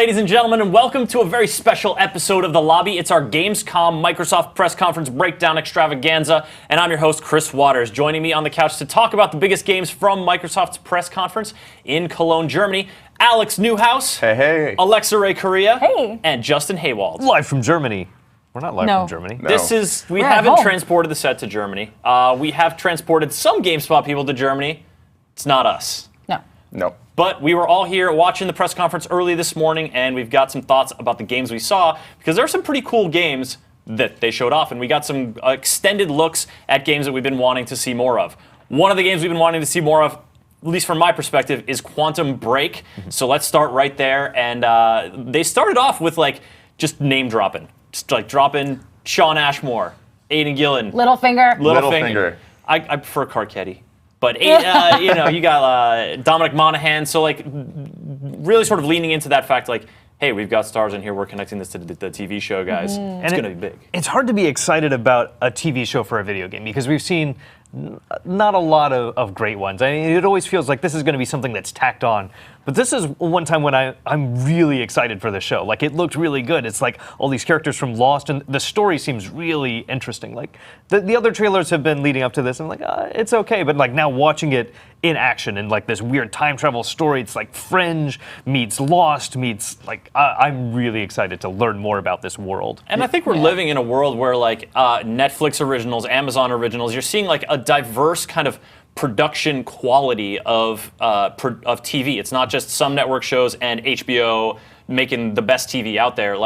ladies and gentlemen, and welcome to a very special episode of The Lobby. It's our Gamescom Microsoft press conference breakdown extravaganza, and I'm your host, Chris Waters. Joining me on the couch to talk about the biggest games from Microsoft's press conference in Cologne, Germany, Alex Newhouse. Hey, hey. Alexa Ray Correa. Hey. And Justin Haywald. Live from Germany. We're not live from Germany. No. We We're at haven't home. transported the set to Germany. We have transported some GameSpot people to Germany. It's not us. No. No. But we were all here watching the press conference early this morning, and we've got some thoughts about the games we saw, because there are some pretty cool games that they showed off, and we got some extended looks at games that we've been wanting to see more of. One of the games we've been wanting to see more of, at least from my perspective, is Quantum Break. So let's start right there. And they started off with just name dropping, just dropping Sean Ashmore, Aidan Gillen, Littlefinger. I prefer Carcetti. But you got Dominic Monaghan, so really sort of leaning into that fact, hey, we've got stars in here. We're connecting this to the TV show, guys. It's going to be big. It's hard to be excited about a TV show for a video game because we've seen not a lot of great ones. I mean, it always feels like this is going to be something that's tacked on. But this is one time when I'm really excited for the show. It looked really good. It's all these characters from Lost, and the story seems really interesting. The other trailers have been leading up to this, and I'm it's okay. But now watching it in action and this weird time travel story, it's like Fringe meets Lost meets I'm really excited to learn more about this world. And I think we're living in a world where Netflix originals, Amazon originals, you're seeing a diverse kind of production quality of TV. It's not just some network shows and HBO making the best TV out there.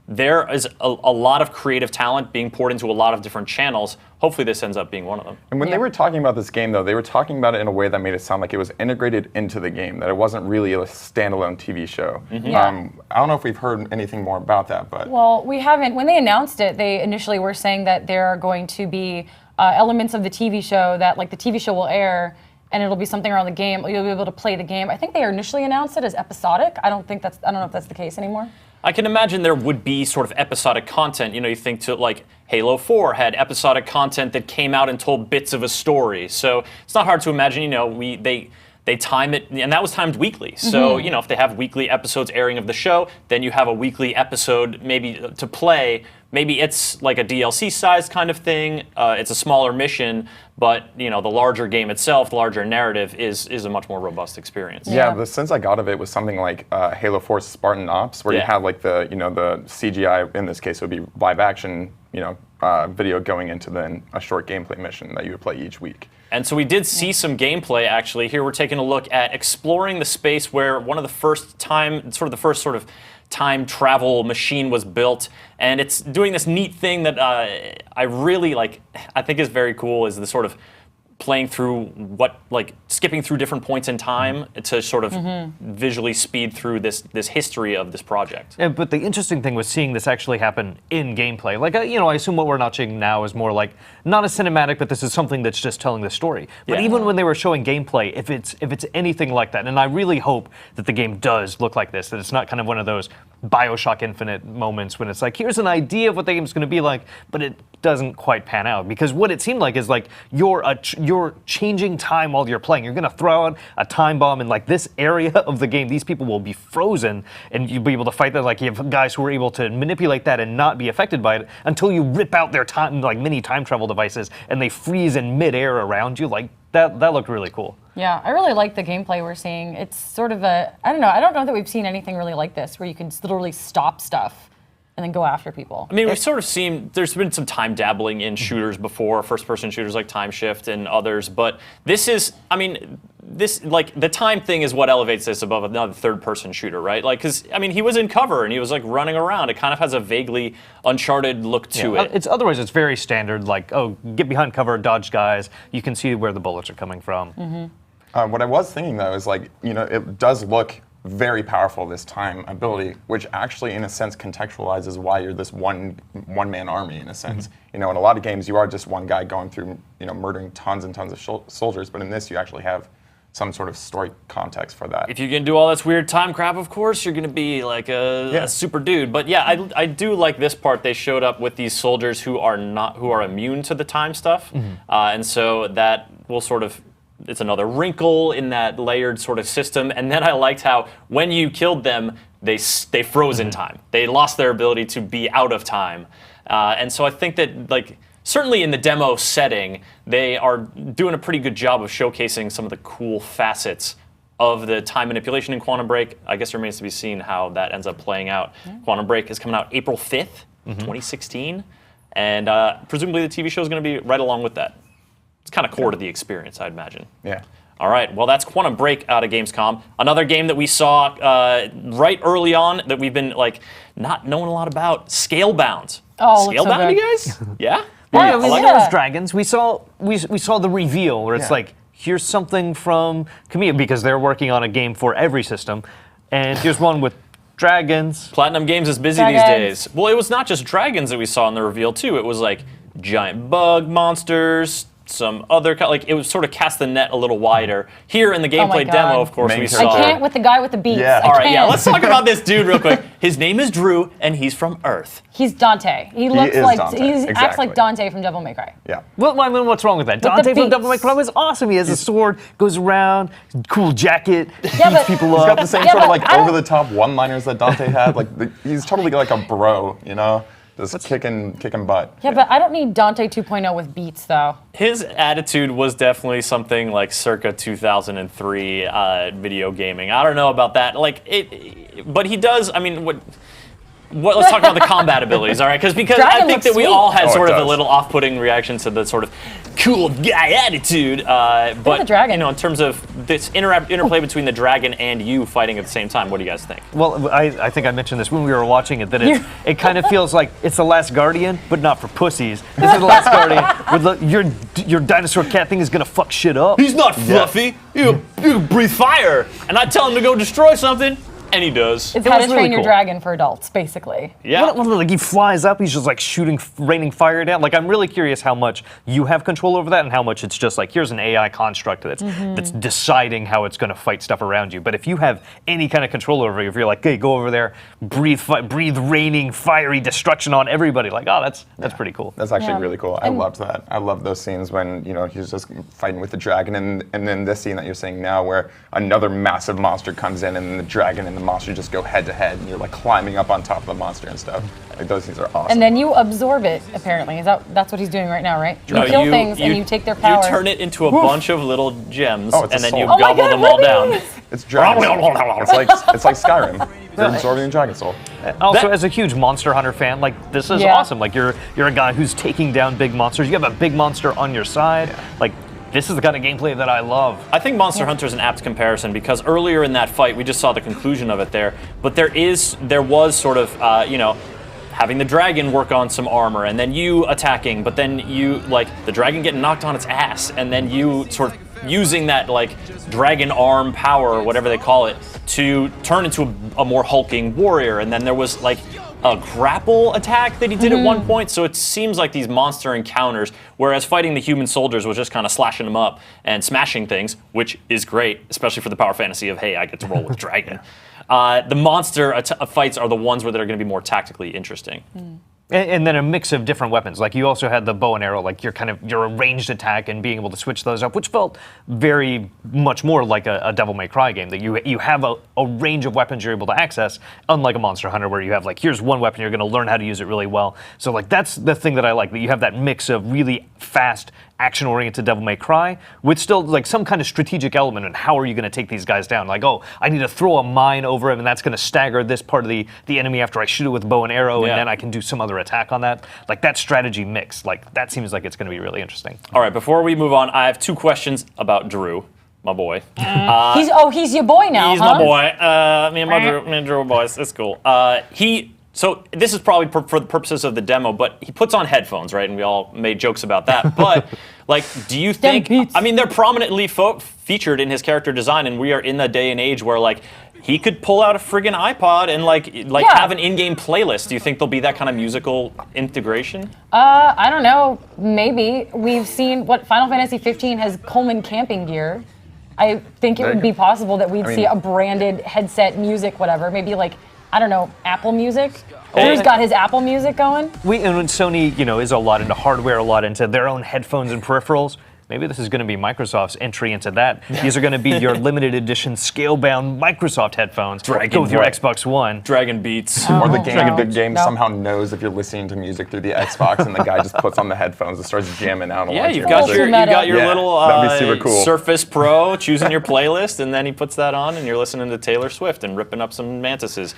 There is a lot of creative talent being poured into a lot of different channels. Hopefully this ends up being one of them. And when they were talking about this game, though, they were talking about it in a way that made it sound like it was integrated into the game, that it wasn't really a standalone TV show. I don't know if we've heard anything more about that, but... Well, we haven't. When they announced it, they initially were saying that there are going to be elements of the TV show that, the TV show will air, and it'll be something around the game. You'll be able to play the game. I think they initially announced it as episodic. I don't know if that's the case anymore. I can imagine there would be sort of episodic content. You think to Halo 4 had episodic content that came out and told bits of a story. So it's not hard to imagine. They time it, and that was timed weekly. So if they have weekly episodes airing of the show, then you have a weekly episode maybe to play. Maybe it's like a DLC-sized kind of thing. It's a smaller mission, but the larger game itself, the larger narrative is a much more robust experience. Yeah, the sense I got of it was something like Halo 4's Spartan Ops, where you have the the CGI, in this case would be live action video going into then a short gameplay mission that you would play each week. And so we did see some gameplay, actually. Here we're taking a look at exploring the space where the first time travel machine was built, and it's doing this neat thing that I really I think is very cool, is the sort of playing through skipping through different points in time to sort of visually speed through this history of this project. Yeah, but the interesting thing was seeing this actually happen in gameplay. I assume what we're watching now is more not a cinematic, but this is something that's just telling the story. But even when they were showing gameplay, if it's anything like that, and I really hope that the game does look like this, that it's not kind of one of those BioShock Infinite moments when it's here's an idea of what the game's going to be like, but it doesn't quite pan out. Because what it seemed like is you're changing time while you're playing. You're going to throw out a time bomb in this area of the game. These people will be frozen, and you'll be able to fight that. You have guys who are able to manipulate that and not be affected by it until you rip out their time, mini time travel devices, and they freeze in midair around you. That looked really cool. Yeah, I really like the gameplay we're seeing. It's sort of I don't know that we've seen anything really like this, where you can literally stop stuff and then go after people. I mean, we've sort of seen, there's been some time dabbling in shooters before, first-person shooters like Time Shift and others, but this is, the time thing is what elevates this above another third-person shooter, right? Because, he was in cover and he was, running around. It kind of has a vaguely Uncharted look to it. Otherwise, it's very standard, get behind cover, dodge guys. You can see where the bullets are coming from. What I was thinking, though, is it does look very powerful, this time ability, which actually in a sense contextualizes why you're this one-man army in a sense. In a lot of games you are just one guy going through murdering tons and tons of soldiers, but in this you actually have some sort of story context for that. If you can do all this weird time crap, of course you're going to be a super dude. But yeah, I do like this part. They showed up with these soldiers who are immune to the time stuff, and so that will sort of it's another wrinkle in that layered sort of system. And then I liked how when you killed them, they froze in time. They lost their ability to be out of time. And so I think that, like, certainly in the demo setting, they are doing a pretty good job of showcasing some of the cool facets of the time manipulation in Quantum Break. I guess it remains to be seen how that ends up playing out. Quantum Break is coming out April 5th, 2016. And presumably the TV show is going to be right along with that. It's kind of core to the experience, I'd imagine. Yeah. All right, well, that's Quantum Break out of Gamescom. Another game that we saw right early on that we've been, like, not knowing a lot about, Scalebound. Oh, looks so Scalebound, good. you guys? Yeah? Yeah, Yeah. there was dragons. We saw the reveal where it's Yeah. like, here's something from Kamiya, because they're working on a game for every system, and here's one with dragons. Platinum Games is busy these Dragons. days. Well, it was not just dragons that we saw in the reveal, too. It was, like, giant bug monsters, some other, like, it was sort of cast the net a little wider. Here in the gameplay God. demo, of course, Main we character. saw... I can't with the guy with the beats. Yeah. I All right, yeah, can't. let's talk about this dude real quick. His name is Drew, and he's from Earth. He's Dante. He looks is like Dante, he acts exactly. like Dante from Devil May Cry. Yeah. Well, I mean, what's wrong with that? the Dante from beats. Devil May Cry was awesome. He has a sword, goes around, cool jacket, Yeah, beats but- people He's up. got the same Yeah, sort of but like I don't- over-the-top one-liners that Dante had. Like he's totally like a bro, you know, just kicking butt. Yeah, but I don't need Dante 2.0 with beats though. His attitude was definitely something like circa 2003 video gaming. I don't know about that. Like but he does. I mean, what? Let's talk about the combat abilities, all right? Because Dragon I think looks that we sweet. all had Oh, it sort of a does. little off-putting reaction to the sort of cool guy attitude. But the dragon. you know, in terms of this interplay between the dragon and you fighting at the same time, what do you guys think? Well, I think I mentioned this when we were watching it, that it kind of feels like it's The Last Guardian, but not for pussies. This is The Last Guardian. Your dinosaur cat thing is going to fuck shit up. He's not fluffy. You breathe fire, and I tell him to go destroy something, and he does. It's It how was to really train your cool. dragon for adults, basically. Yeah. Like he flies up, he's just like raining fire down. Like I'm really curious how much you have control over that and how much it's just like here's an AI construct that's deciding how it's going to fight stuff around you. But if you have any kind of control over it, if you're like, hey, go over there, breathe raining fiery destruction on everybody, like that's pretty cool. That's actually Yeah. really cool. I loved that. I love those scenes when he's just fighting with the dragon, and then this scene that you're seeing now, where another massive monster comes in, and the dragon and the monster just go head to head, and you're like climbing up on top of the monster and stuff. Like those scenes are awesome. And then you absorb it, apparently. That's what he's doing right now, right? You No, kill things and you take their power. You turn it into a bunch of little gems, Oh, it's a and then you soul. Oh my gobble God, them all down. puppies! it's dragon soul. it's like Skyrim. You're absorbing the dragon soul. Also, That- as a huge Monster Hunter fan, like this is Yeah. awesome. Like you're a guy who's taking down big monsters. You have a big monster on your side. Like this is the kind of gameplay that I love. I think Monster Hunter is an apt comparison because earlier in that fight, we just saw the conclusion of it there. But there was sort of, having the dragon work on some armor, and then you attacking, but then you, like, the dragon getting knocked on its ass, and then you sort of using that, like, dragon arm power, or whatever they call it, to turn into a more hulking warrior. And then there was, like, a grapple attack that he did at one point. So it seems like these monster encounters, whereas fighting the human soldiers was just kind of slashing them up and smashing things, which is great, especially for the power fantasy of, hey, I get to roll with dragon. The monster fights are the ones where they're going to be more tactically interesting. And then a mix of different weapons. Like you also had the bow and arrow, like your ranged attack and being able to switch those up, which felt very much more like a Devil May Cry game, that you have a range of weapons you're able to access, unlike a Monster Hunter where you have like, here's one weapon, you're going to learn how to use it really well. So like that's the thing that I like, that you have that mix of really fast, action-oriented Devil May Cry with still like some kind of strategic element and how are you going to take these guys down? Like, oh, I need to throw a mine over him and that's going to stagger this part of the enemy after I shoot it with bow and arrow, Yeah. and then I can do some other attack on that. Like that strategy mix, like that seems like it's going to be really interesting. All right, before we move on, I have two questions about Drew, my boy. He's your boy now, He's huh? my boy. Me and Drew are boys. It's cool. So this is probably for the purposes of the demo, but he puts on headphones, right? And we all made jokes about that. But like, do you think? beats. I mean, they're prominently featured in his character design, and we are in the day and age where like he could pull out a friggin' iPod and like Yeah. have an in-game playlist. Do you think there'll be that kind of musical integration? I don't know. Maybe. We've seen what Final Fantasy 15 has Coleman camping gear. I think it There you would be go. possible that we'd I see mean- a branded headset music, whatever. Maybe like, I don't know, Apple Music. Hey. Drew's got his Apple Music going. And when Sony, is a lot into hardware, a lot into their own headphones and peripherals, maybe this is going to be Microsoft's entry into that. These are going to be your limited edition Scalebound Microsoft headphones. Go with your Xbox One. Dragon Beats. Or the game somehow knows if you're listening to music through the Xbox, and the guy just puts on the headphones and starts jamming out. Yeah, you've got your little that'd be super cool. Surface Pro choosing your playlist, and then he puts that on, and you're listening to Taylor Swift and ripping up some mantises.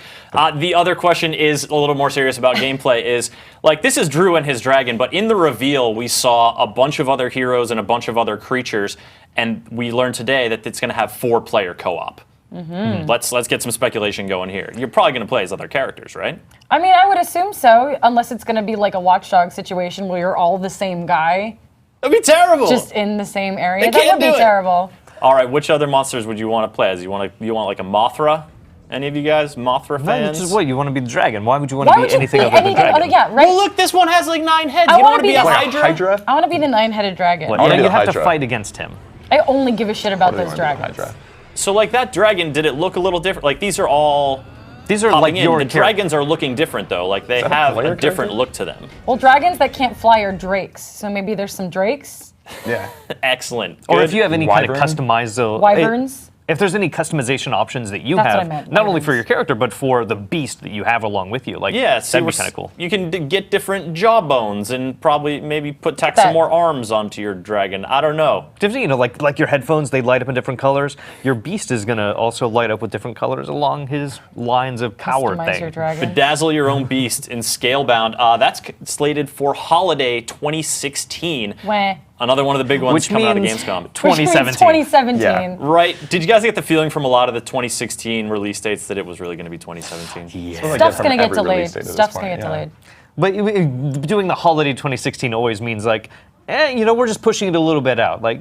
The other question is a little more serious about gameplay. Is like, this is Drew and his dragon, but in the reveal we saw a bunch of other heroes and a bunch of other creatures, and we learned today that it's going to have 4-player co-op. Let's get some speculation going here. You're probably going to play as other characters, right? I mean, I would assume so, unless it's going to be like a Watch Dogs situation where you're all the same guy. That'd be terrible. Just in the same area. They That would be terrible. All right, which other monsters would you want to play as? You want like a Mothra? Any of you guys Mothra fans? Just what, you want to be the dragon? Why would you want to be anything other than dragon? Yeah, right. Well, look, this one has like 9 heads. I You don't wanna want to be be a the- Hydra? I want to be the 9-headed dragon. Well, wanna yeah, be you the have to Hydra. fight against him. I only give a shit about Totally those wanna be the dragons. Hydra. So like that dragon, did it look a little different? Like these are all These are popping like in. your The dragons are looking different though. Like they that a have player a different character? look to them. Well, dragons that can't fly are drakes, so maybe there's some drakes. Yeah. Excellent. Or Good. if you have any kind of Wyvern? customized Wyverns. If there's any customization options that you That's what have, I meant, not only for wyverns. your character but for the beast that you have along with you, like Yeah, see, that'd be kind of cool. You can get different jawbones and probably maybe tack That- some more arms onto your dragon. I don't know. You know, like your headphones, they light up in different colors. Your beast is gonna also light up with different colors along his lines of power Customize your thing. dragon. Bedazzle your own beast in Scalebound. That's slated for holiday 2016. Wah. Another one of the big ones Which coming out of means Gamescom. Which means 2017. 2017. Yeah. Right. Did you guys get the feeling from a lot of the 2016 release dates that it was really going to be 2017? Yeah. Well, I Stuff's get gonna from get every delayed. release date at this Stuff's point, gonna get yeah. delayed. But doing the holiday 2016 always means like, you know, we're just pushing it a little bit out. Like,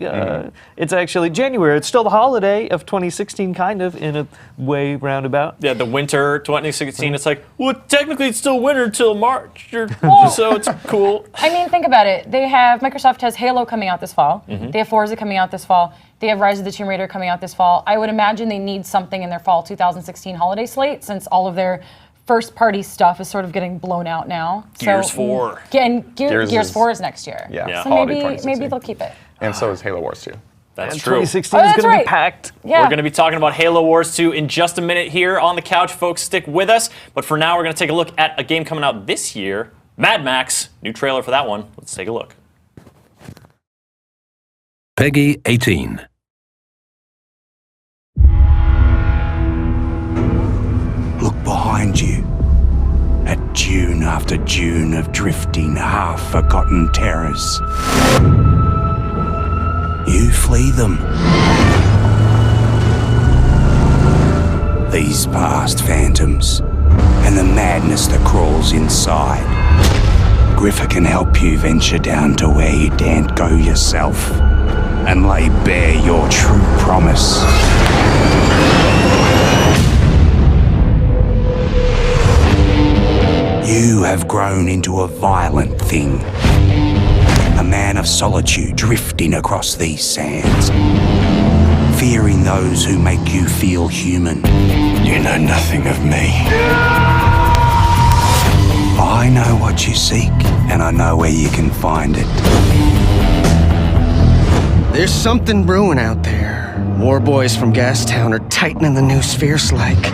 it's actually January. It's still the holiday of 2016, kind of, in a way roundabout. Yeah, the winter 2016. It's like, well, technically it's still winter till March, so it's cool. I mean, think about it. Microsoft has Halo coming out this fall. They have Forza coming out this fall. They have Rise of the Tomb Raider coming out this fall. I would imagine they need something in their fall 2016 holiday slate, since all of their first-party stuff is sort of getting blown out now. Gears 4. And Gears Gears is- 4 is next year. Yeah. So Holiday maybe 2016. they'll keep it. And so is Halo Wars 2. That's And true. 2016 Oh, is that's going to right. be packed. Yeah. We're going to be talking about Halo Wars 2 in just a minute here on the couch, folks. Stick with us. But for now, we're going to take a look at a game coming out this year, Mad Max. New trailer for that one. Let's take a look. Peggy 18. Look behind you. At dune after dune of drifting, half-forgotten terrors. You flee them. These past phantoms, and the madness that crawls inside. Griffer can help you venture down to where you daren't go yourself, and lay bare your true promise. You have grown into a violent thing. A man of solitude drifting across these sands. Fearing those who make you feel human. You know nothing of me. I know what you seek, and I know where you can find it. There's something brewing out there. War boys from Gastown are tightening the noose fierce-like.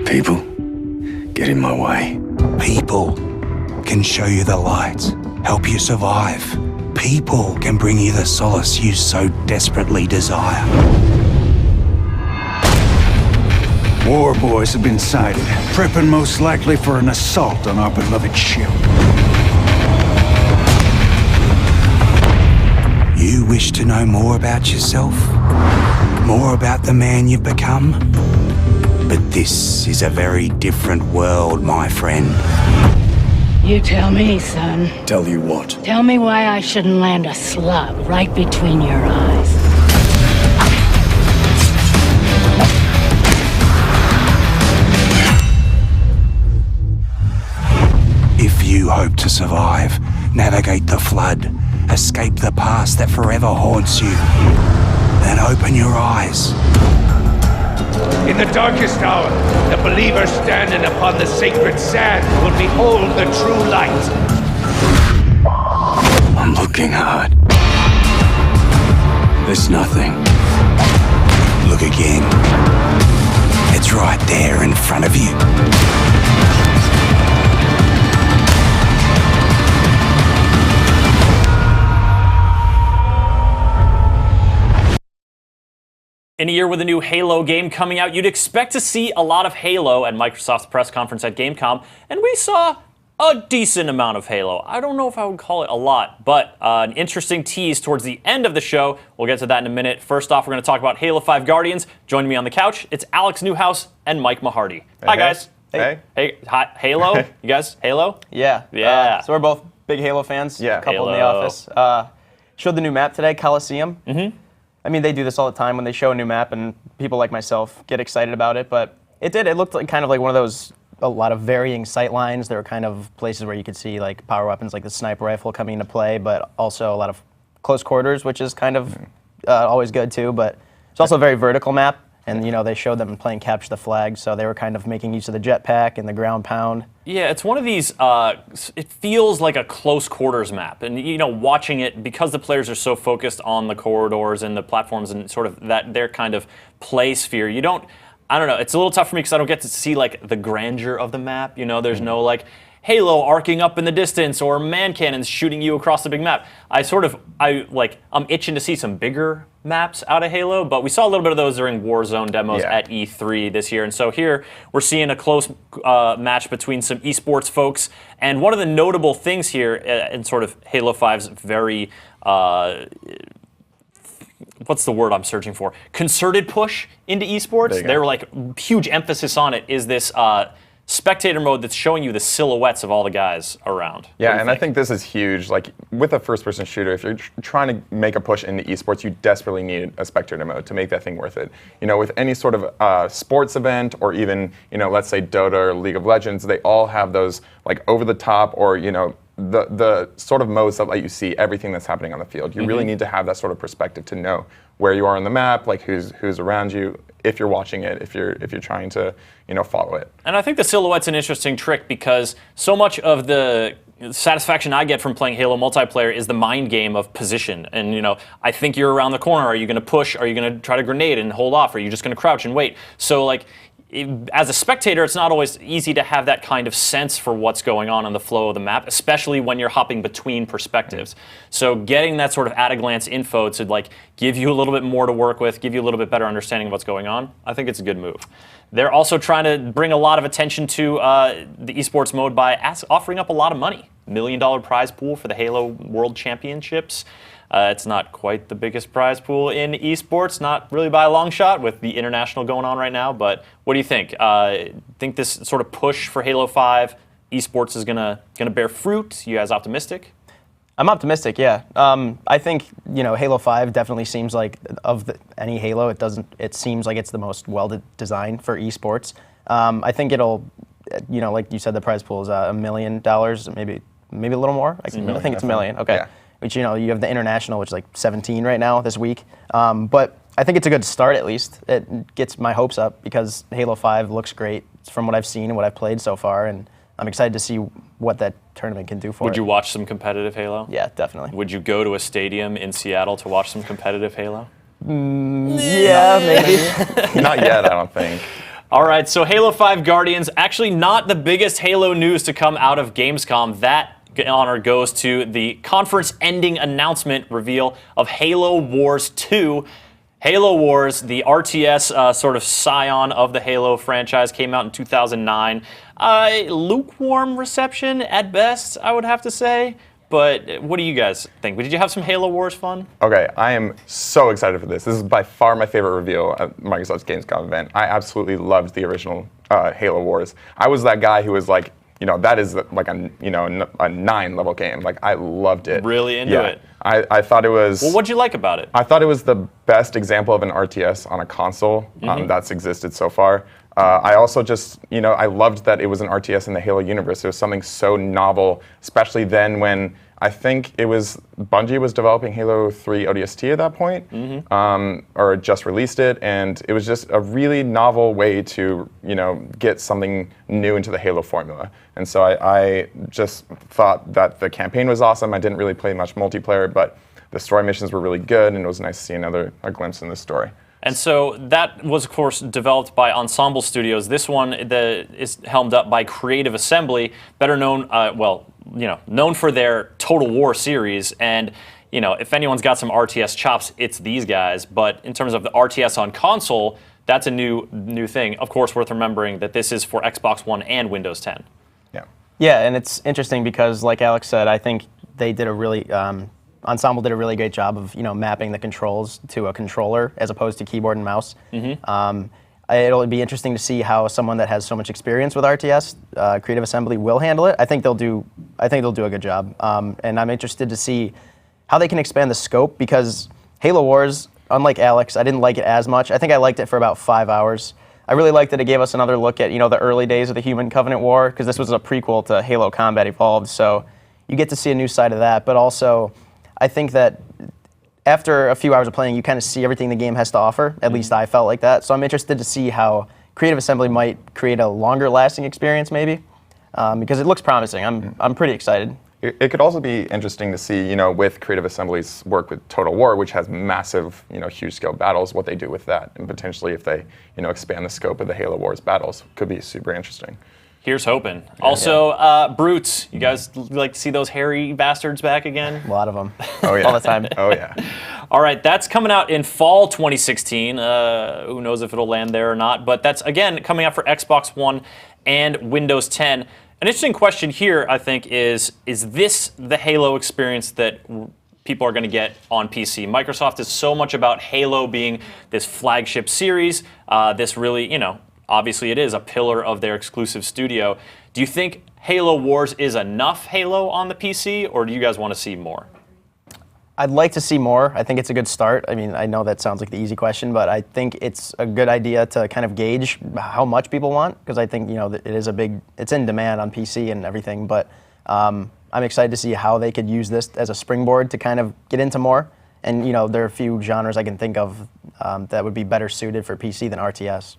People, get in my way. People can show you the light, help you survive. People can bring you the solace you so desperately desire. War boys have been sighted, prepping most likely for an assault on our beloved ship. You wish to know more about yourself? More about the man you've become? But this is a very different world, my friend. You tell me, son. Tell you what? Tell me why I shouldn't land a slug right between your eyes. If you hope to survive, navigate the flood, escape the past that forever haunts you, then open your eyes. In the darkest hour, the believer standing upon the sacred sand will behold the true light. I'm looking hard. There's nothing. Look again. It's right there in front of you. In a year with a new Halo game coming out, you'd expect to see a lot of Halo at Microsoft's press conference at Gamescom, and we saw a decent amount of Halo. I don't know if I would call it a lot, but an interesting tease towards the end of the show. We'll get to that in a minute. First off, we're going to talk about Halo 5 Guardians. Joining me on the couch, it's Alex Newhouse and Mike Mahardy. Hi, guys. Hey. Hi, Halo? You guys, Halo? Yeah. Yeah. So we're both big Halo fans. Yeah. A couple in the Halo. office. Showed the new map today, Coliseum. Mm-hmm. I mean, they do this all the time when they show a new map, and people like myself get excited about it. But it looked like kind of like one of those, a lot of varying sight lines. There were kind of places where you could see like power weapons, like the sniper rifle coming into play, but also a lot of close quarters, which is kind of always good too. But it's also a very vertical map, and they showed them playing capture the flag, so they were kind of making use of the jetpack and the ground pound. Yeah, it's one of these, it feels like a close quarters map. And, watching it, because the players are so focused on the corridors and the platforms and sort of their kind of play sphere, I don't know, it's a little tough for me because I don't get to see, like, the grandeur of the map. There's no, like, Halo arcing up in the distance or man cannons shooting you across the big map. I'm itching to see some bigger maps out of Halo, but we saw a little bit of those during Warzone demos at E3 this year. And so here we're seeing a close match between some esports folks. And one of the notable things here in sort of Halo 5's very, what's the word I'm searching for? Concerted push into esports. Their like huge emphasis on it is this spectator mode that's showing you the silhouettes of all the guys around. Yeah, and I think this is huge. Like, with a first-person shooter, if you're trying to make a push into esports, you desperately need a spectator mode to make that thing worth it. With any sort of sports event, or even, let's say Dota or League of Legends, they all have those, like, over-the-top or, the sort of modes that let you see everything that's happening on the field. You really need to have that sort of perspective to know where you are on the map, like who's around you, if you're watching it, if you're trying to follow it. And I think the silhouette's an interesting trick because so much of the satisfaction I get from playing Halo multiplayer is the mind game of position. And I think you're around the corner. Are you going to push? Are you going to try to grenade and hold off? Or are you just going to crouch and wait? So as a spectator, it's not always easy to have that kind of sense for what's going on in the flow of the map, especially when you're hopping between perspectives. So getting that sort of at-a-glance info to give you a little bit more to work with, give you a little bit better understanding of what's going on, I think it's a good move. They're also trying to bring a lot of attention to the esports mode by offering up a lot of money. $1 million prize pool for the Halo World Championships. It's not quite the biggest prize pool in esports, not really by a long shot with the international going on right now, but what do you think? Think this sort of push for Halo 5 esports is gonna bear fruit? You guys optimistic? I'm optimistic, yeah. I think Halo 5 definitely seems like any Halo, it seems like it's the most well designed for esports. I think it'll, like you said, the prize pool is $1 million, maybe a little more. I think it's $1 million. Okay. Yeah. Which you have the international, which is like 17 right now this week. But I think it's a good start at least. It gets my hopes up because Halo 5 looks great from what I've seen and what I've played so far, and I'm excited to see what that tournament can do for it. Would you watch some competitive Halo? Yeah, definitely. Would you go to a stadium in Seattle to watch some competitive Halo? Yeah, maybe. Not yet, I don't think. All right, so Halo 5 Guardians, actually not the biggest Halo news to come out of Gamescom. That honor goes to the conference-ending announcement reveal of Halo Wars 2. Halo Wars, the RTS sort of scion of the Halo franchise, came out in 2009. Lukewarm reception at best, I would have to say. But what do you guys think? Did you have some Halo Wars fun? Okay, I am so excited for this. This is by far my favorite reveal at Microsoft's Gamescom event. I absolutely loved the original Halo Wars. I was that guy who was like, that is like a 9-level game. Like, I loved it. Really into it. I thought it was. Well, what'd you like about it? I thought it was the best example of an RTS on a console that's existed so far. I also just, I loved that it was an RTS in the Halo universe. It was something so novel, especially then when I think it was Bungie was developing Halo 3 ODST at that point, or just released it, and it was just a really novel way to get something new into the Halo formula. And so I just thought that the campaign was awesome. I didn't really play much multiplayer, but the story missions were really good, and it was nice to see a glimpse in the story. And so that was, of course, developed by Ensemble Studios. This one is helmed up by Creative Assembly, better known, known for their Total War series. And if anyone's got some RTS chops, it's these guys. But in terms of the RTS on console, that's a new thing. Of course, worth remembering that this is for Xbox One and Windows 10. Yeah, and it's interesting because, like Alex said, I think they did a really Ensemble did a really great job of mapping the controls to a controller as opposed to keyboard and mouse. It'll be interesting to see how someone that has so much experience with RTS, Creative Assembly, will handle it. I think they'll do a good job, and I'm interested to see how they can expand the scope because Halo Wars, unlike Alex, I didn't like it as much. I think I liked it for about 5 hours. I really liked that it gave us another look at the early days of the Human Covenant War because this was a prequel to Halo Combat Evolved, so you get to see a new side of that, but also I think that after a few hours of playing, you kind of see everything the game has to offer. At least I felt like that. So I'm interested to see how Creative Assembly might create a longer lasting experience maybe, because it looks promising. I'm pretty excited. It could also be interesting to see, with Creative Assembly's work with Total War, which has massive, huge scale battles, what they do with that. And potentially if they, expand the scope of the Halo Wars battles, could be super interesting. Here's hoping. Also, Brutes. You guys like to see those hairy bastards back again? A lot of them. Oh, yeah. All the time. Oh, yeah. All right, that's coming out in fall 2016. Who knows if it'll land there or not, but that's, again, coming out for Xbox One and Windows 10. An interesting question here, I think, is this the Halo experience that people are going to get on PC? Microsoft is so much about Halo being this flagship series, this really, obviously it is a pillar of their exclusive studio. Do you think Halo Wars is enough Halo on the PC, or do you guys want to see more? I'd like to see more. I think it's a good start. I mean, I know that sounds like the easy question, but I think it's a good idea to kind of gauge how much people want, because I think, it's in demand on PC and everything, but I'm excited to see how they could use this as a springboard to kind of get into more. And, there are a few genres I can think of that would be better suited for PC than RTS.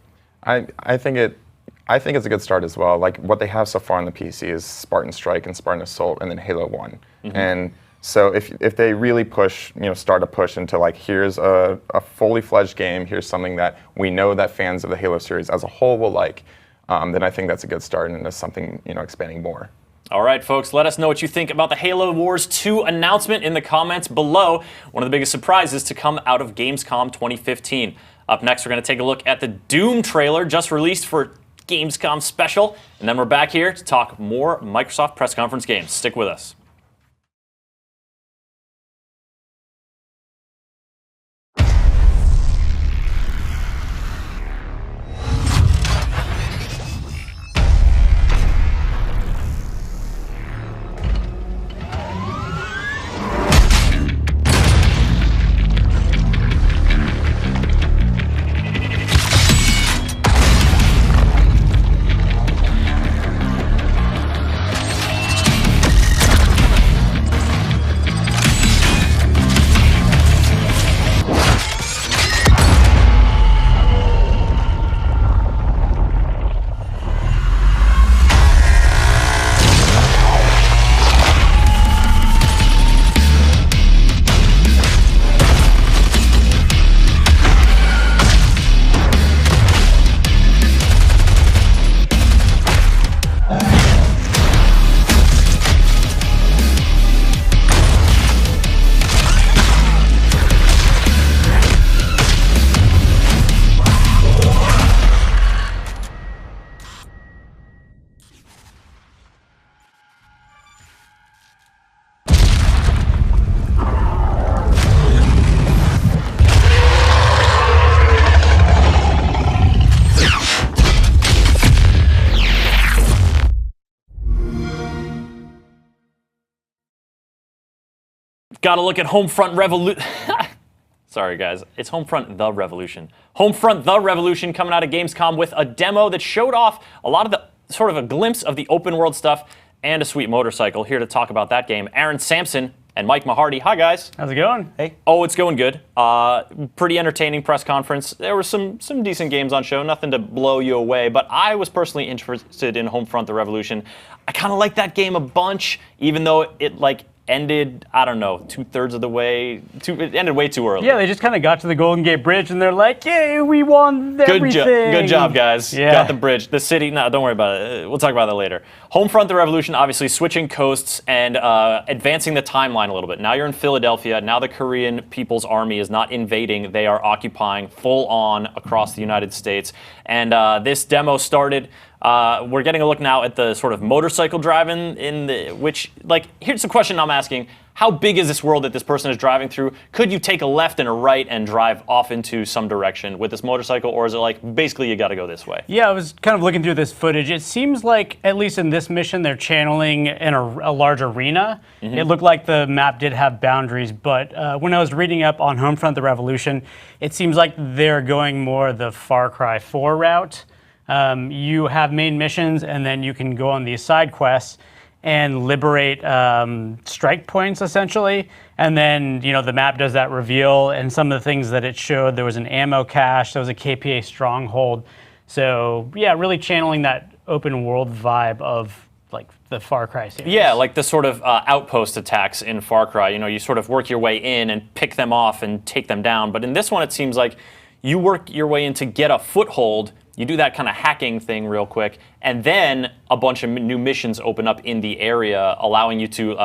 I think it's a good start as well. Like what they have so far on the PC is Spartan Strike and Spartan Assault, and then Halo 1. And so if they really push, start to push into like here's a fully fledged game, here's something that we know that fans of the Halo series as a whole will like, then I think that's a good start and it's something expanding more. All right, folks, let us know what you think about the Halo Wars 2 announcement in the comments below. One of the biggest surprises to come out of Gamescom 2015. Up next, we're going to take a look at the Doom trailer just released for Gamescom Special, and then we're back here to talk more Microsoft press conference games. Stick with us. Got to look at Homefront Revolution. Sorry, guys. It's Homefront The Revolution. Homefront The Revolution coming out of Gamescom with a demo that showed off a lot of the sort of a glimpse of the open world stuff and a sweet motorcycle. Here to talk about that game, Aaron Sampson and Mike Mahardy. Hi, guys. How's it going? Hey. Oh, it's going good. Pretty entertaining press conference. There were some decent games on show, nothing to blow you away, but I was personally interested in Homefront Revolution. I kind of like that game a bunch, even though it ended, I don't know, 2/3 of the way. It ended way too early. Yeah, they just kind of got to the Golden Gate Bridge and they're like, "Yay, we won everything." Good job, guys. Yeah. Got the bridge. The city. No, don't worry about it. We'll talk about that later. Homefront Revolution, obviously switching coasts and advancing the timeline a little bit. Now you're in Philadelphia. Now the Korean People's Army is not invading; they are occupying full on across the United States. And this demo started. We're getting a look now at the sort of motorcycle driving here's the question I'm asking. How big is this world that this person is driving through? Could you take a left and a right and drive off into some direction with this motorcycle, or is it basically you got to go this way? Yeah, I was kind of looking through this footage. It seems like, at least in this mission, they're channeling in a large arena. Mm-hmm. It looked like the map did have boundaries, but when I was reading up on Homefront Revolution, it seems like they're going more the Far Cry 4 route. You have main missions, and then you can go on these side quests and liberate strike points, essentially. And then, the map does that reveal, and some of the things that it showed, there was an ammo cache, there was a KPA stronghold. So, yeah, really channeling that open world vibe of, the Far Cry series. Yeah, like the sort of outpost attacks in Far Cry. You sort of work your way in and pick them off and take them down. But in this one, it seems like you work your way in to get a foothold. You do that kind of hacking thing real quick, and then a bunch of new missions open up in the area, allowing you to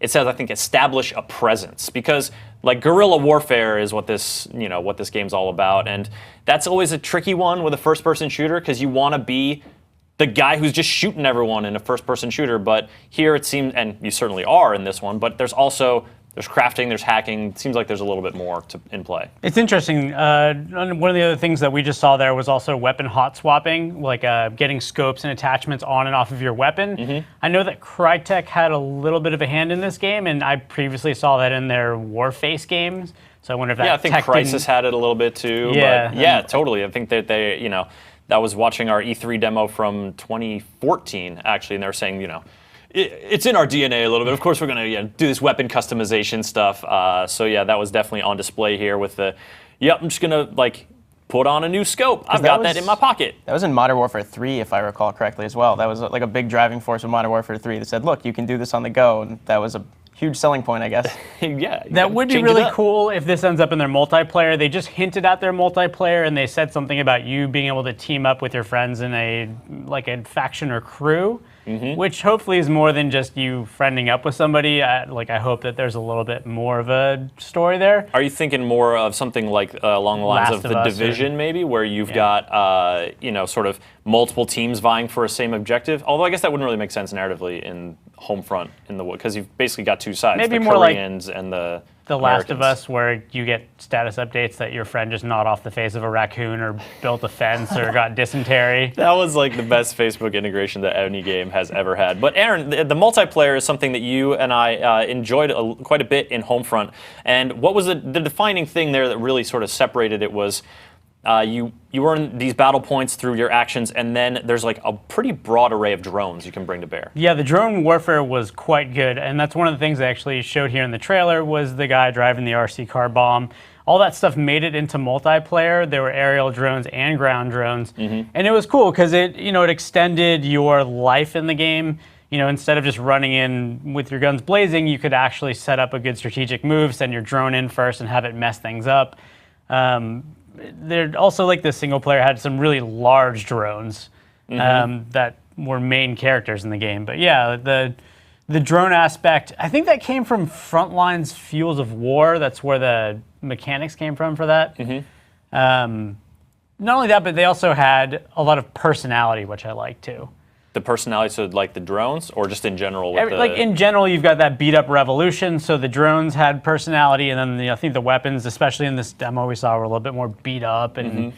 it says, I think, establish a presence. Because, guerrilla warfare is what this game's all about, and that's always a tricky one with a first-person shooter, because you want to be the guy who's just shooting everyone in a first-person shooter, but here it seems, and you certainly are in this one, but there's crafting, there's hacking. It seems like there's a little bit more in play. It's interesting. One of the other things that we just saw there was also weapon hot swapping, getting scopes and attachments on and off of your weapon. Mm-hmm. I know that Crytek had a little bit of a hand in this game, and I previously saw that in their Warface games. So I wonder if that. Yeah, I think Crysis had it a little bit too. Yeah, but yeah, totally. I think that they, that was watching our E3 demo from 2014 actually, and they were saying, it's in our DNA a little bit. Of course, we're going to do this weapon customization stuff. So yeah, that was definitely on display here with the, I'm just going to put on a new scope. I've got that in my pocket. That was in Modern Warfare 3, if I recall correctly as well. That was a big driving force of Modern Warfare 3 that said, look, you can do this on the go. And that was a huge selling point, I guess. Yeah. That would be really cool if this ends up in their multiplayer. They just hinted at their multiplayer, and they said something about you being able to team up with your friends in a faction or crew. Mm-hmm. Which hopefully is more than just you friending up with somebody. I hope that there's a little bit more of a story there. Are you thinking more of something along the lines of The Division, maybe, where you've got sort of multiple teams vying for a same objective? Although I guess that wouldn't really make sense narratively in Homefront because you've basically got two sides: maybe the more Koreans and the Last of Us, where you get status updates that your friend just gnawed off the face of a raccoon or built a fence or got dysentery. That was the best Facebook integration that any game has ever had. But Aaron, the multiplayer is something that you and I enjoyed quite a bit in Homefront. And what was the defining thing there that really sort of separated it was you earn these battle points through your actions, and then there's a pretty broad array of drones you can bring to bear. Yeah, the drone warfare was quite good, and that's one of the things they actually showed here in the trailer was the guy driving the RC car bomb. All that stuff made it into multiplayer. There were aerial drones and ground drones, mm-hmm. and it was cool because it extended your life in the game. Instead of just running in with your guns blazing, you could actually set up a good strategic move, send your drone in first, and have it mess things up. There also the single player had some really large drones that were main characters in the game. But yeah, the drone aspect, I think that came from Frontline's Fuels of War. That's where the mechanics came from for that. Mm-hmm. Not only that, but they also had a lot of personality, which I like too. The personality, so the drones, or just in general? In general, you've got that beat-up Revolution, so the drones had personality, and then I think the weapons, especially in this demo we saw, were a little bit more beat up, and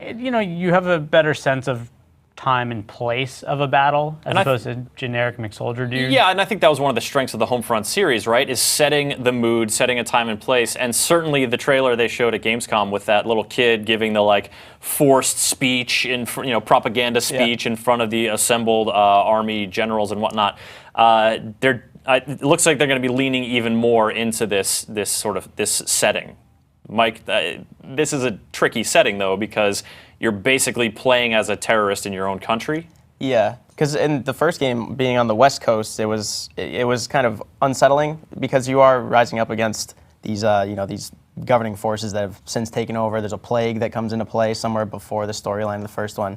you have a better sense of time and place of a battle as opposed to generic McSoldier dude. Yeah, and I think that was one of the strengths of the Homefront series, right? Is setting the mood, setting a time and place, and certainly the trailer they showed at Gamescom with that little kid giving the like forced speech in propaganda speech in front of the assembled army generals and whatnot. It looks like they're going to be leaning even more into this setting. Mike, this is a tricky setting though because you're basically playing as a terrorist in your own country. Yeah, because in the first game, being on the West Coast, it was kind of unsettling because you are rising up against these these governing forces that have since taken over. There's a plague that comes into play somewhere before the storyline of the first one,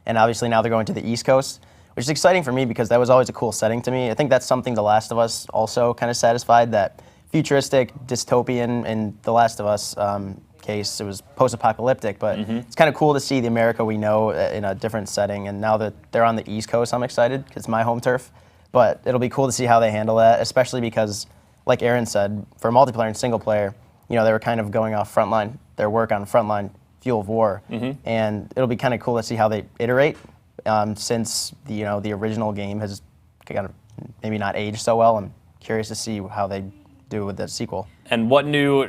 and obviously now they're going to the East Coast, which is exciting for me because that was always a cool setting to me. I think that's something The Last of Us also kind of satisfied, that futuristic dystopian in The Last of Us case. It was post-apocalyptic, but it's kind of cool to see the America we know in a different setting. And now that they're on the East Coast, I'm excited because it's my home turf. But it'll be cool to see how they handle that, especially because, like Aaron said, for multiplayer and single player, they were kind of going off their work on frontline Fuel of War, and it'll be kind of cool to see how they iterate since the original game has kind of maybe not aged so well. I'm curious to see how they do with the sequel. And what new,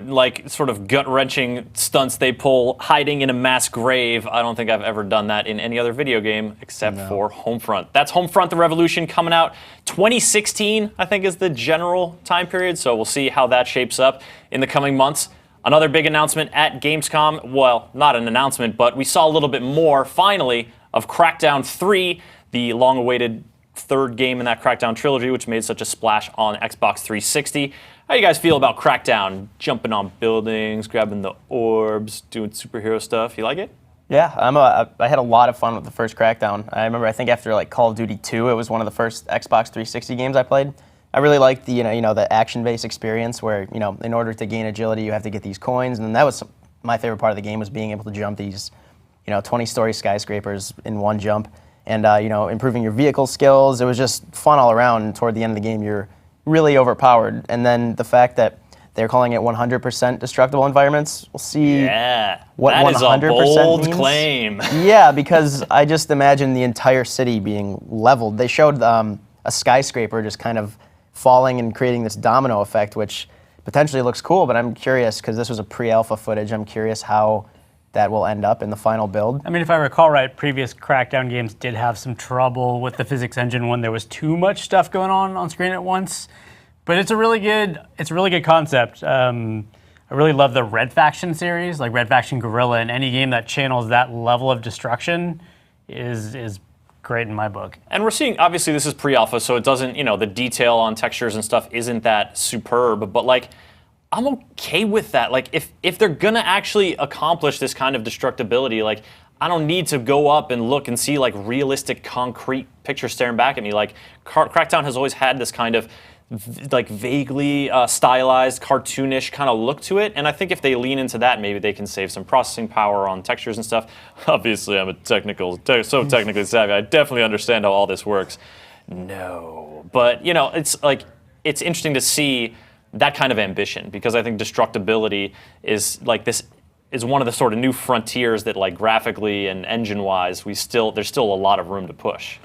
sort of gut-wrenching stunts they pull hiding in a mass grave. I don't think I've ever done that in any other video game except for Homefront. That's Homefront Revolution coming out 2016, I think is the general time period. So we'll see how that shapes up in the coming months. Another big announcement at Gamescom. Well, not an announcement, but we saw a little bit more, finally, of Crackdown 3, the long-awaited third game in that Crackdown trilogy, which made such a splash on Xbox 360. How do you guys feel about Crackdown? Jumping on buildings, grabbing the orbs, doing superhero stuff. You like it? Yeah, I had a lot of fun with the first Crackdown. I remember, I think after Call of Duty 2, it was one of the first Xbox 360 games I played. I really liked the the action-based experience where in order to gain agility, you have to get these coins, and that was my favorite part of the game, was being able to jump these 20-story skyscrapers in one jump, and improving your vehicle skills. It was just fun all around. And toward the end of the game, you're really overpowered. And then the fact that they're calling it 100% destructible environments, we'll see what 100% is a bold means. claim. Yeah, because I just imagine the entire city being leveled. They showed a skyscraper just kind of falling and creating this domino effect, which potentially looks cool, but I'm curious, because this was a pre-alpha footage, I'm curious how that will end up in the final build. I mean, if I recall right, previous Crackdown games did have some trouble with the physics engine when there was too much stuff going on screen at once. But it's a really good concept. I really love the Red Faction series, like Red Faction Guerrilla, and any game that channels that level of destruction is great in my book. And we're seeing, obviously this is pre-alpha, so it doesn't, the detail on textures and stuff isn't that superb, but I'm okay with that. If they're gonna actually accomplish this kind of destructibility, I don't need to go up and look and see realistic concrete pictures staring back at me. Crackdown has always had this kind of vaguely stylized, cartoonish kind of look to it, and I think if they lean into that, maybe they can save some processing power on textures and stuff. Obviously, I'm so technically savvy. I definitely understand how all this works. No, but it's interesting to see that kind of ambition, because I think destructibility is is one of the sort of new frontiers that graphically and engine-wise there's still a lot of room to push.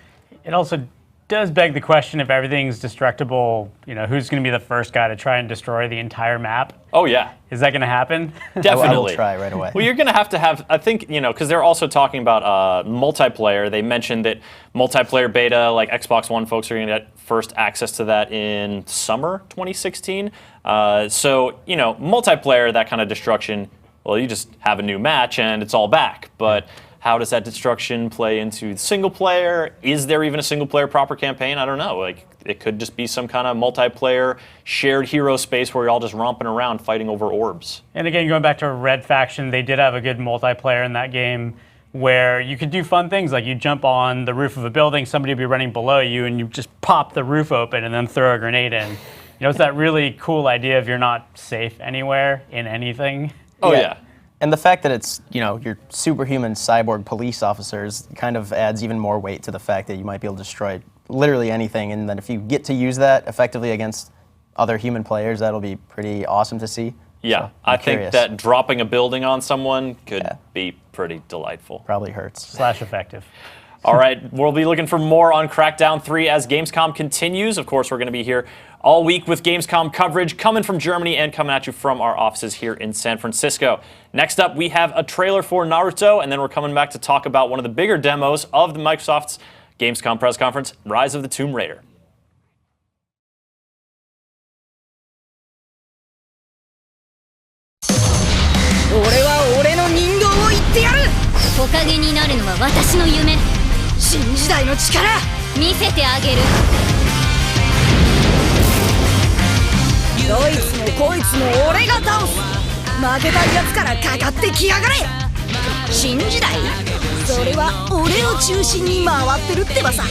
It also does beg the question, if everything's destructible, who's going to be the first guy to try and destroy the entire map? Oh yeah. Is that going to happen? Definitely. I will try right away. Well, you're going to have, I think, because they're also talking about multiplayer. They mentioned that multiplayer beta, Xbox One folks are going to get first access to that in summer 2016. So, multiplayer, that kind of destruction, well, you just have a new match and it's all back. But how does that destruction play into single player? Is there even a single player proper campaign? I don't know. It could just be some kind of multiplayer shared hero space where you're all just romping around fighting over orbs. And again, going back to Red Faction, they did have a good multiplayer in that game where you could do fun things, like you jump on the roof of a building, somebody would be running below you, and you just pop the roof open and then throw a grenade in. It's that really cool idea of you're not safe anywhere in anything. Oh yeah. And the fact that it's, your superhuman cyborg police officers kind of adds even more weight to the fact that you might be able to destroy literally anything. And then if you get to use that effectively against other human players, that'll be pretty awesome to see. Yeah, So, I think that dropping a building on someone could be pretty delightful. Probably hurts. / effective. All right, we'll be looking for more on Crackdown 3 as Gamescom continues. Of course, we're going to be here all week with Gamescom coverage coming from Germany and coming at you from our offices here in San Francisco. Next up, we have a trailer for Naruto, and then we're coming back to talk about one of the bigger demos of the Microsoft's Gamescom press conference, Rise of the Tomb Raider. 木陰になるのは私の夢。新時代の力見せてあげる。どいつもこいつも俺が倒す。負けたやつからかかってきやがれ。新時代？それは俺を中心に回ってるってばさ。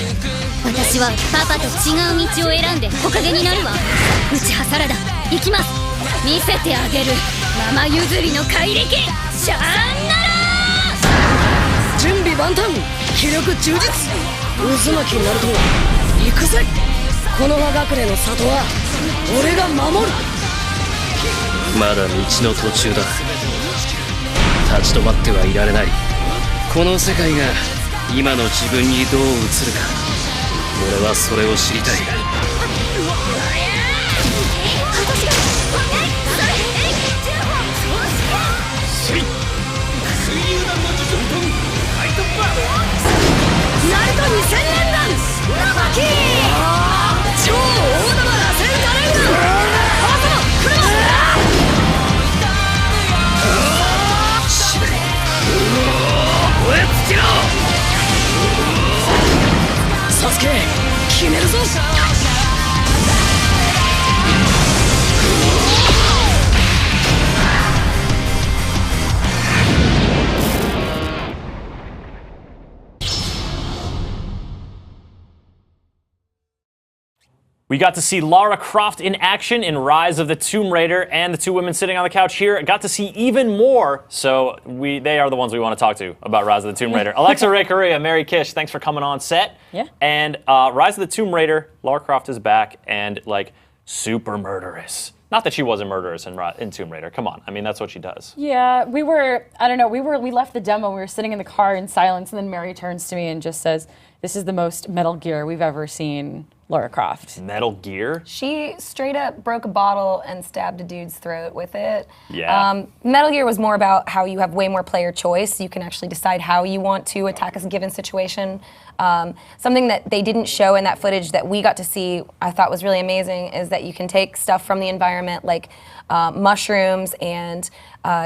私はパパと違う道を選んで木陰になるわ。内葉サラダ行きます。見せてあげる。ママ譲りの怪力シャンナラ。準備万端、気力充実。渦巻きになると行くぜ。この葉隠れの里は俺が守る。まだ道の途中だ。立ち止まってはいられない。この世界が今の自分にどう映るか、俺はそれを知りたい。ナルト2000連弾ナマキ超大玉螺旋カレンダーハート車しばれ燃え尽きろサスケ決めるぞ。We got to see Lara Croft in action in Rise of the Tomb Raider, and the two women sitting on the couch here got to see even more. So they are the ones we want to talk to about Rise of the Tomb Raider. Alexa Ray Correa, Mary Kish, thanks for coming on set. Yeah. And Rise of the Tomb Raider, Lara Croft is back and like super murderous. Not that she wasn't murderous in Tomb Raider. Come on, I mean that's what she does. Yeah, we left the demo. We were sitting in the car in silence, and then Mary turns to me and just says, "This is the most Metal Gear we've ever seen." Lara Croft. Metal Gear? She straight up broke a bottle and stabbed a dude's throat with it. Yeah. Metal Gear was more about how you have way more player choice. You can actually decide how you want to attack a given situation. Something that they didn't show in that footage that we got to see, I thought was really amazing, is that you can take stuff from the environment like mushrooms, and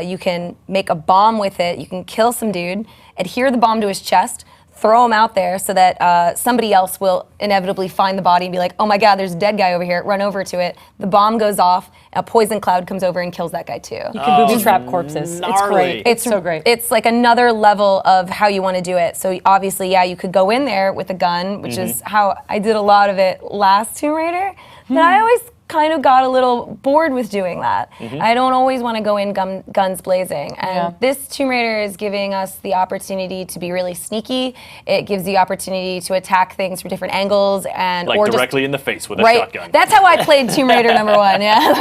you can make a bomb with it. You can kill some dude, adhere the bomb to his chest, throw him out there so that somebody else will inevitably find the body and be like, oh my God, there's a dead guy over here, run over to it. The bomb goes off, a poison cloud comes over and kills that guy too. You can booby trap corpses. Gnarly. It's great. It's so great. It's like another level of how you want to do it. So obviously, yeah, you could go in there with a gun, which is how I did a lot of it last Tomb Raider. But I always kind of got a little bored with doing that. I don't always want to go in guns blazing. And this Tomb Raider is giving us the opportunity to be really sneaky. It gives the opportunity to attack things from different angles and like or directly in the face with a shotgun. That's how I played Tomb Raider #1. Yeah,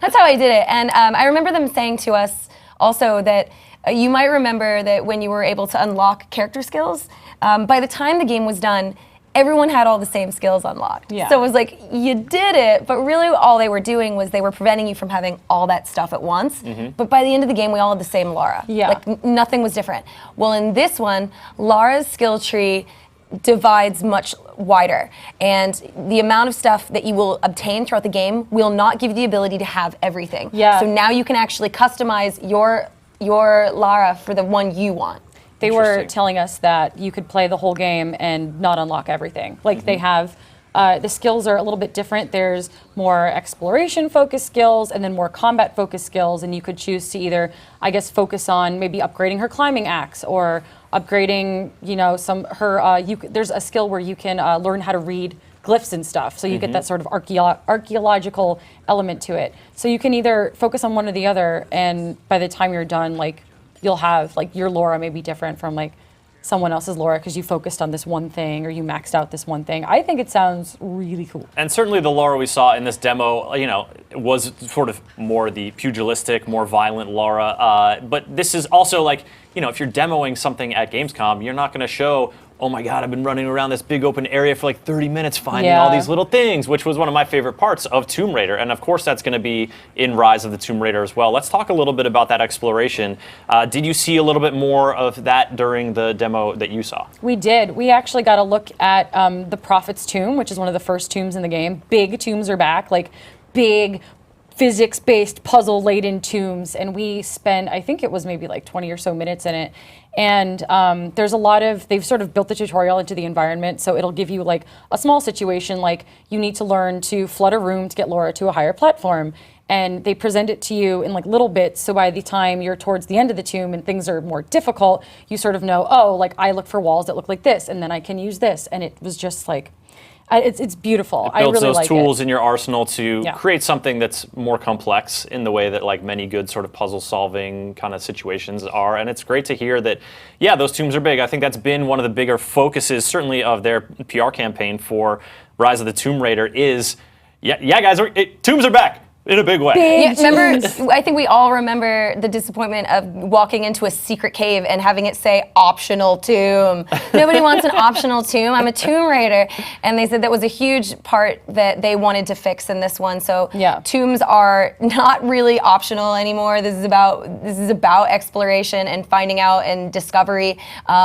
that's how I did it. And I remember them saying to us also that you might remember that when you were able to unlock character skills, by the time the game was done, everyone had all the same skills unlocked. Yeah. So it was like, you did it, but really all they were doing was they were preventing you from having all that stuff at once. But by the end of the game, we all had the same Lara. Yeah. Like, nothing was different. Well, in this one, Lara's skill tree divides much wider, and the amount of stuff that you will obtain throughout the game will not give you the ability to have everything. Yeah. So now you can actually customize your Lara for the one you want. They were telling us that you could play the whole game and not unlock everything. Like they have, the skills are a little bit different. There's more exploration-focused skills and then more combat-focused skills, and you could choose to either, I guess, focus on maybe upgrading her climbing axe or upgrading, you know, there's a skill where you can learn how to read glyphs and stuff, so you get that sort of archaeological element to it. So you can either focus on one or the other, and by the time you're done, like, you'll have, like, your Laura may be different from, like, someone else's Laura because you focused on this one thing or you maxed out this one thing. I think it sounds really cool. And certainly the Laura we saw in this demo, you know, was sort of more the pugilistic, more violent Laura. But this is also like, you know, if you're demoing something at Gamescom, you're not going to show oh my God, I've been running around this big open area for like 30 minutes finding all these little things, which was one of my favorite parts of Tomb Raider. And of course, that's going to be in Rise of the Tomb Raider as well. Let's talk a little bit about that exploration. Did you see a little bit more of that during the demo that you saw? We did. We actually got a look at the Prophet's Tomb, which is one of the first tombs in the game. Big tombs are back, like big physics-based puzzle-laden tombs, and we spent, I think it was maybe like 20 or so minutes in it. And there's a lot of, they've sort of built the tutorial into the environment, so it'll give you like a small situation, like you need to learn to flood a room to get Laura to a higher platform. And they present it to you in like little bits, so by the time you're towards the end of the tomb and things are more difficult, you sort of know, oh, like I look for walls that look like this, and then I can use this. And it was just like, it's beautiful. It builds I really those like tools it. in your arsenal to create something that's more complex in the way that like many good sort of puzzle solving kind of situations are. And it's great to hear that, yeah, those tombs are big. I think that's been one of the bigger focuses, certainly of their PR campaign for Rise of the Tomb Raider is, yeah guys, tombs are back. In a big way. Remember, I think we all remember the disappointment of walking into a secret cave and having it say optional tomb. Nobody wants an optional tomb. I'm a Tomb Raider. And they said that was a huge part that they wanted to fix in this one. So tombs are not really optional anymore. This is about exploration and finding out and discovery.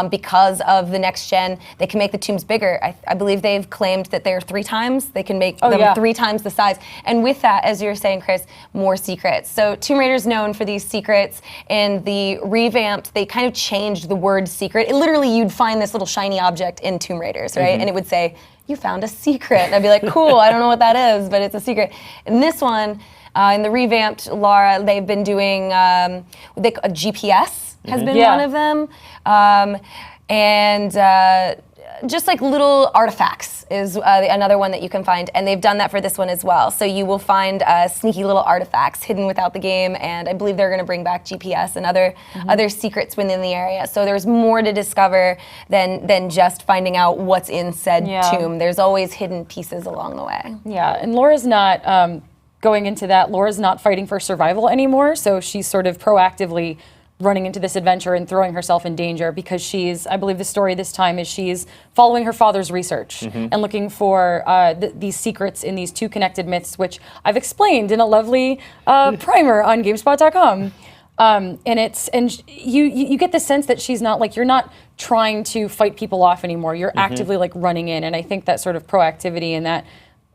Because of the next gen, they can make the tombs bigger. I believe they've claimed that they're 3 times. They can make them 3 times the size. And with that, as you're saying, Chris, more secrets. So Tomb Raider's known for these secrets. In the revamped, they kind of changed the word secret. Literally, you'd find this little shiny object in Tomb Raiders, right? And it would say, you found a secret. And I'd be like, cool, I don't know what that is, but it's a secret. In this one, in the revamped Lara, they've been doing, a GPS has been one of them. Just like little artifacts is another one that you can find, and they've done that for this one as well. So you will find sneaky little artifacts hidden without the game, and I believe they're going to bring back GPS and other secrets within the area. So there's more to discover than just finding out what's in said tomb. There's always hidden pieces along the way. Yeah, and Laura's not going into that. Laura's not fighting for survival anymore, so she's sort of proactively running into this adventure and throwing herself in danger because I believe the story this time is she's following her father's research and looking for these secrets in these 2 connected myths, which I've explained in a lovely primer on GameSpot.com. And you get the sense that she's not like, you're not trying to fight people off anymore. You're actively like running in, and I think that sort of proactivity and that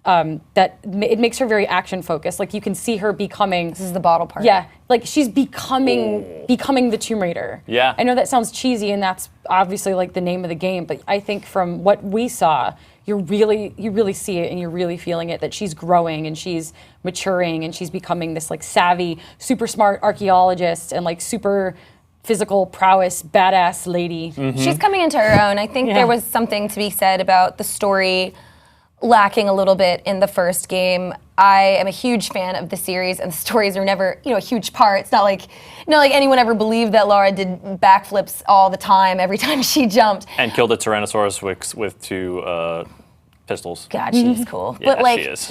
it makes her very action focused. Like you can see her becoming. This is the bottle part. Yeah, like she's becoming the Tomb Raider. Yeah. I know that sounds cheesy, and that's obviously like the name of the game. But I think from what we saw, you really see it, and you're really feeling it. That she's growing and she's maturing and she's becoming this like savvy, super smart archaeologist and like super physical prowess, badass lady. She's coming into her own. I think there was something to be said about the story lacking a little bit in the first game. I am a huge fan of the series, and the stories are never, a huge part. It's not like anyone ever believed that Lara did backflips all the time, every time she jumped. And killed a Tyrannosaurus with 2 pistols. God, she's cool. Yeah, but like she is.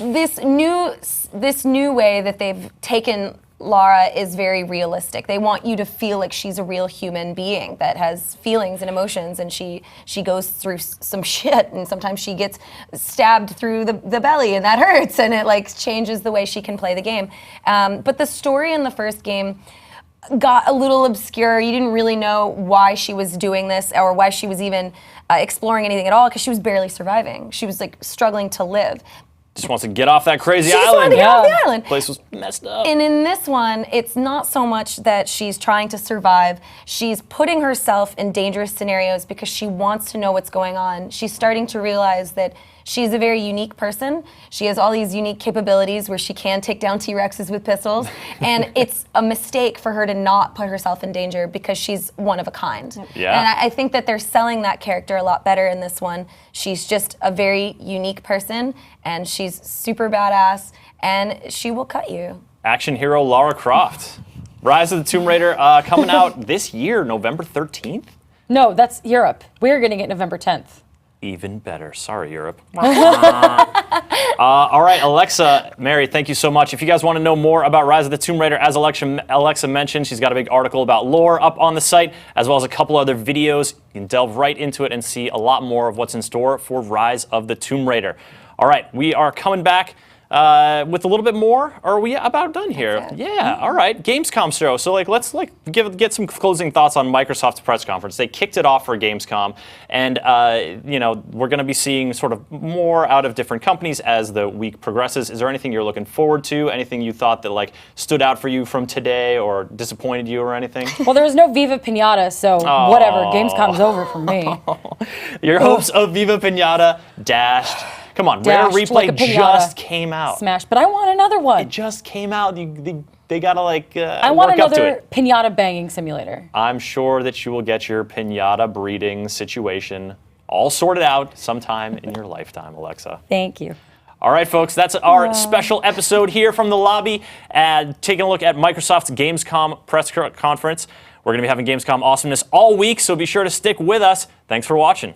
this new way that they've taken Lara is very realistic. They want you to feel like she's a real human being that has feelings and emotions, and she goes through some shit, and sometimes she gets stabbed through the belly, and that hurts, and it like changes the way she can play the game. But the story in the first game got a little obscure. You didn't really know why she was doing this or why she was even exploring anything at all, because she was barely surviving. She was like struggling to live. Just wants to get off that crazy She island. just wanted to get off the island. Place was messed up. And in this one, it's not so much that she's trying to survive. She's putting herself in dangerous scenarios because she wants to know what's going on. She's starting to realize that she's a very unique person. She has all these unique capabilities where she can take down T-Rexes with pistols. And it's a mistake for her to not put herself in danger because she's one of a kind. Yeah. And I think that they're selling that character a lot better in this one. She's just a very unique person, and she's super badass, and she will cut you. Action hero Lara Croft. Rise of the Tomb Raider coming out this year, November 13th? No, that's Europe. We're getting it November 10th. Even better. Sorry, Europe. All right, Alexa, Mary, thank you so much. If you guys want to know more about Rise of the Tomb Raider, as Alexa mentioned, she's got a big article about lore up on the site, as well as a couple other videos. You can delve right into it and see a lot more of what's in store for Rise of the Tomb Raider. All right, we are coming back with a little bit more. Are we about done here? Yeah. All right. Gamescom show. So let's get some closing thoughts on Microsoft's press conference. They kicked it off for Gamescom, and we're going to be seeing sort of more out of different companies as the week progresses. Is there anything you're looking forward to? Anything you thought that stood out for you from today, or disappointed you, or anything? Well, there was no Viva Pinata, so whatever. Gamescom's over for me. Your hopes of Viva Pinata dashed. Come on, Rare Replay like just came out. Smash, but I want another one. It just came out. They gotta I want work up to another it. pinata banging simulator. I'm sure that you will get your pinata breeding situation all sorted out sometime in your lifetime, Alexa. Thank you. All right, folks, that's our special episode here from the lobby, and taking a look at Microsoft's Gamescom press conference. We're going to be having Gamescom awesomeness all week, so be sure to stick with us. Thanks for watching.